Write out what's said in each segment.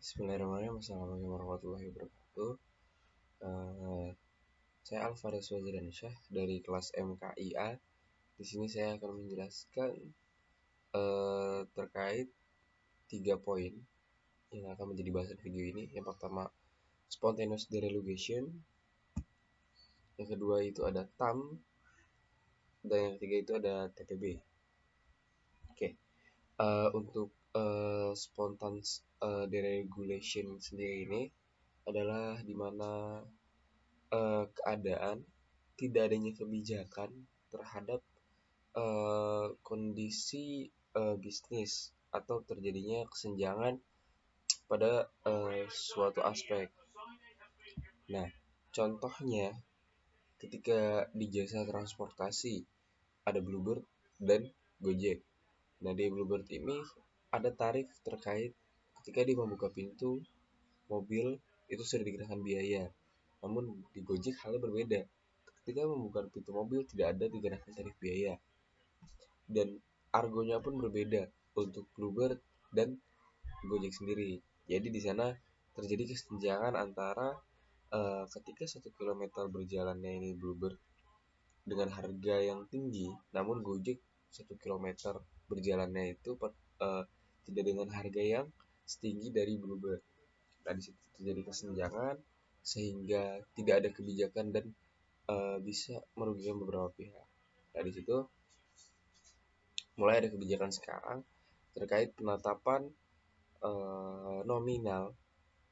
Bismillahirrahmanirrahim. Assalamualaikum warahmatullahi wabarakatuh. Eh, saya Alvarez Waziriansyah dari kelas MKIA. Di sini saya akan menjelaskan terkait 3 poin yang akan menjadi bahasan video ini. Yang pertama, spontaneous derelugation. Yang kedua itu ada TAM, dan yang ketiga itu ada TTB. Oke. Untuk spontaneous deregulation sendiri ini adalah dimana keadaan tidak adanya kebijakan terhadap kondisi bisnis atau terjadinya kesenjangan pada suatu aspek. Nah, contohnya ketika di jasa transportasi ada Bluebird dan Gojek. Nah, di Bluebird ini ada tarif terkait ketika dia membuka pintu mobil itu sudah dikenakan biaya. Namun di Gojek halnya berbeda. Ketika membuka pintu mobil tidak ada dikenakan tarif biaya. Dan argonya pun berbeda untuk Bluebird dan Gojek sendiri. Jadi di sana terjadi kesenjangan antara ketika 1 kilometer berjalannya ini Bluebird dengan harga yang tinggi, namun Gojek 1 kilometer berjalannya itu tidak dengan harga yang setinggi dari Bluebird. Nah, di situ terjadi kesenjangan sehingga tidak ada kebijakan dan bisa merugikan beberapa pihak. Nah, di situ mulai ada kebijakan sekarang terkait penetapan nominal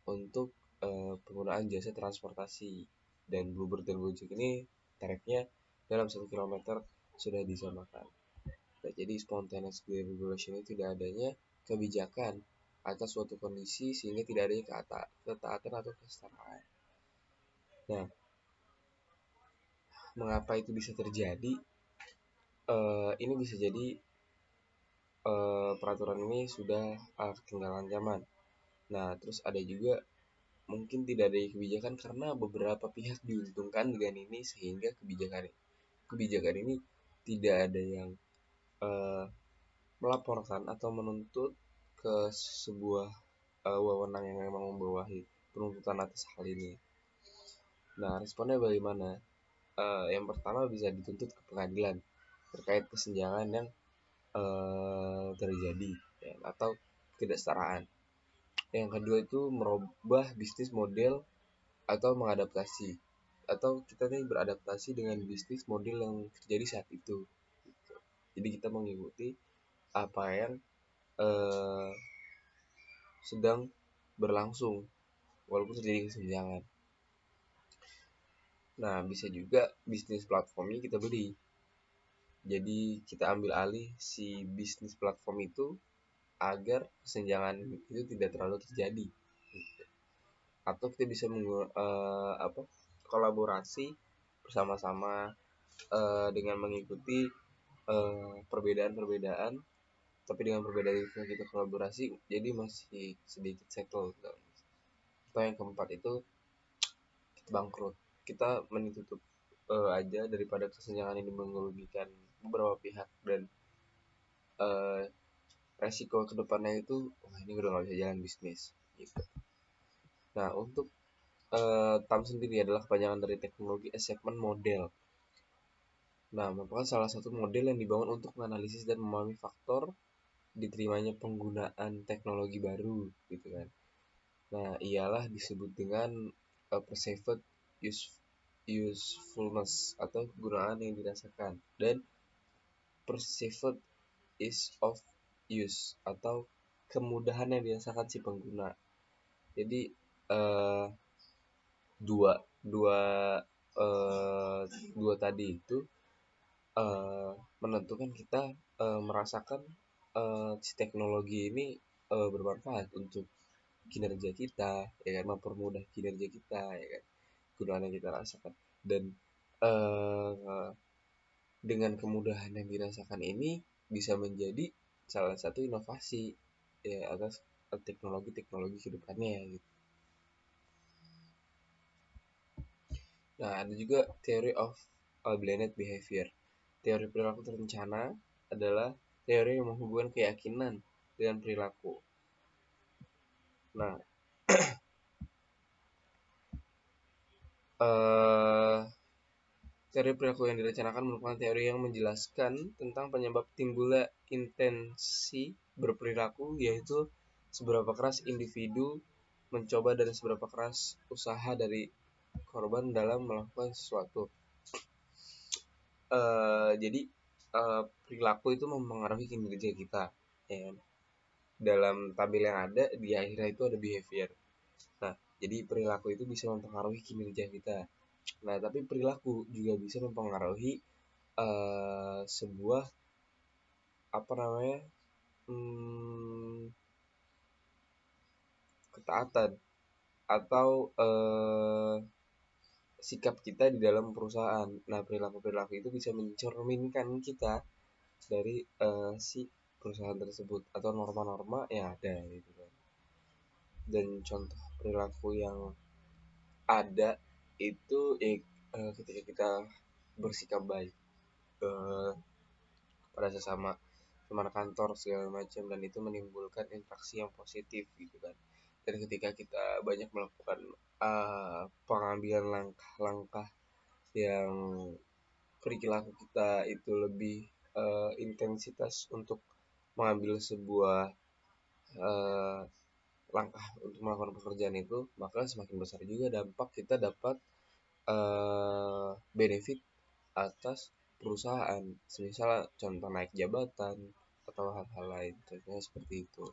untuk penggunaan jasa transportasi, dan Bluebird dan Gojek ini tarifnya dalam 1 kilometer sudah disamakan. Nah, jadi spontaneous deregulation itu tidak adanya kebijakan atas suatu kondisi sehingga tidak adanya ketaatan atau kesetaraan. Nah, mengapa itu bisa terjadi? Ini bisa jadi peraturan ini sudah ketinggalan zaman. Nah, terus ada juga mungkin tidak ada kebijakan karena beberapa pihak diuntungkan dengan ini sehingga kebijakan ini tidak ada yang melaporkan atau menuntut ke sebuah wewenang yang memang membawahi penuntutan atas hal ini. Nah, responnya bagaimana? Yang pertama bisa dituntut ke pengadilan terkait kesenjangan yang terjadi ya, atau ketidaksetaraan. Yang kedua itu merubah bisnis model atau mengadaptasi, atau kita nih beradaptasi dengan bisnis model yang terjadi saat itu. Jadi kita mengikuti apa yang sedang berlangsung walaupun terjadi kesenjangan. Nah, bisa juga bisnis platformnya kita beli. Jadi kita ambil alih si bisnis platform itu agar kesenjangan itu tidak terlalu terjadi. Atau kita bisa kolaborasi bersama-sama dengan mengikuti perbedaan-perbedaan, tapi dengan perbedaan itu kita kolaborasi jadi masih sedikit settle. Atau yang keempat itu kita bangkrut, kita menutup aja daripada kesenjangan ini merugikan beberapa pihak dan resiko kedepannya itu ini udah nggak bisa jalan bisnis gitu. Nah, untuk TAM sendiri adalah kepanjangan dari teknologi assessment model. Nah, merupakan salah satu model yang dibangun untuk menganalisis dan memahami faktor diterimanya penggunaan teknologi baru gitu kan. Nah, ialah disebut dengan perceived usefulness atau kegunaan yang dirasakan, dan perceived ease of use atau kemudahan yang dirasakan si pengguna. Jadi dua tadi itu menentukan kita merasakan si teknologi ini bermanfaat untuk kinerja kita, ya kan, mempermudah kinerja kita, ya kan, kegunaan yang kita rasakan. Dan dengan kemudahan yang dirasakan ini bisa menjadi salah satu inovasi ya atas teknologi kedepannya gitu. Nah, ada juga theory of blended behavior. Teori perilaku terencana adalah teori yang menghubungkan keyakinan dengan perilaku. Nah, eh Teori perilaku yang direncanakan merupakan teori yang menjelaskan tentang penyebab timbulnya intensi berperilaku, yaitu seberapa keras individu mencoba dan seberapa keras usaha dari korban dalam melakukan sesuatu. Jadi perilaku itu mempengaruhi kinerja kita, ya kan? Dalam tabel yang ada di akhirnya itu ada behavior. Nah, jadi perilaku itu bisa mempengaruhi kinerja kita. Nah, tapi perilaku juga bisa mempengaruhi sebuah apa namanya ketaatan atau sikap kita di dalam perusahaan. Nah, perilaku-perilaku itu bisa mencerminkan kita dari si perusahaan tersebut atau norma-norma yang ada gitu kan. Dan contoh perilaku yang ada itu ketika kita bersikap baik eh, pada sesama teman kantor segala macam, dan itu menimbulkan interaksi yang positif gitu kan. Dan ketika kita banyak melakukan pengambilan langkah-langkah yang perilaku kita itu lebih intensitas untuk mengambil sebuah uh, langkah untuk melakukan pekerjaan itu, maka semakin besar juga dampak kita dapat benefit atas perusahaan. Misal contoh naik jabatan atau hal-hal lain, contohnya seperti itu.